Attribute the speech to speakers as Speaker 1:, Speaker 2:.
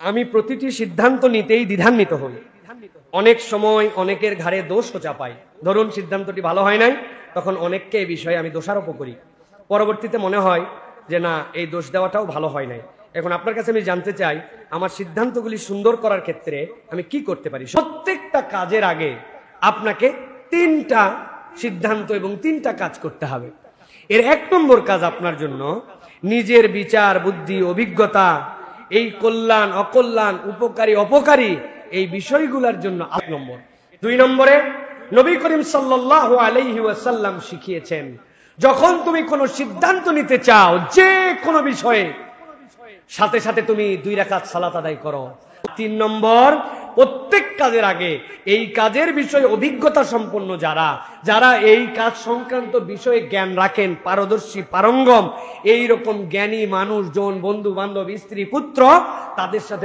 Speaker 1: আমি প্রতিটি সিদ্ধান্ত নিতেই দ্বিধান্বিত হই। অনেক সময় অনেকের ঘাড়ে দোষও চাপাই। ধরুন সিদ্ধান্তটি ভালো হয় নাই, তখন অনেককে এই বিষয়ে আমি দোষারোপ করি। পরবর্তীতে মনে হয় যে না, এই দোষ দেওয়াটাও ভালো হয় নাই। এখন আপনার কাছে আমি জানতে চাই, আমার সিদ্ধান্তগুলি সুন্দর করার ক্ষেত্রে আমি কি করতে পারি? প্রত্যেকটা কাজের আগে আপনাকে 3টা সিদ্ধান্ত এবং 3টা কাজ করতে হবে। এর 1 নম্বর কাজ আপনার জন্য নিজের বিচার বুদ্ধি অভিজ্ঞতা, এই কল্যাণ অকল্যাণ উপকারী অপকারী এই বিষয়গুলোর জন্য 8 নম্বর। 2 নম্বরে নবী করিম সাল্লাল্লাহু আলাইহি ওয়াসাল্লাম শিখিয়েছেন, যখন তুমি কোনো সিদ্ধান্ত নিতে চাও যে কোনো বিষয়ে, সাথে সাথে তুমি 2 রাকাত সালাত আদায় করো। 3 নম্বর, প্রত্যেক কাজের আগে এই কাজের বিষয়ে অভিজ্ঞতা সম্পন্ন যারা এই কাজ সংক্রান্ত বিষয়ে জ্ঞান রাখেন, পারদর্শী পারঙ্গম, এই রকম জ্ঞানী মানুষজন, বন্ধু বান্ধব, স্ত্রী পুত্র, তাদের সাথে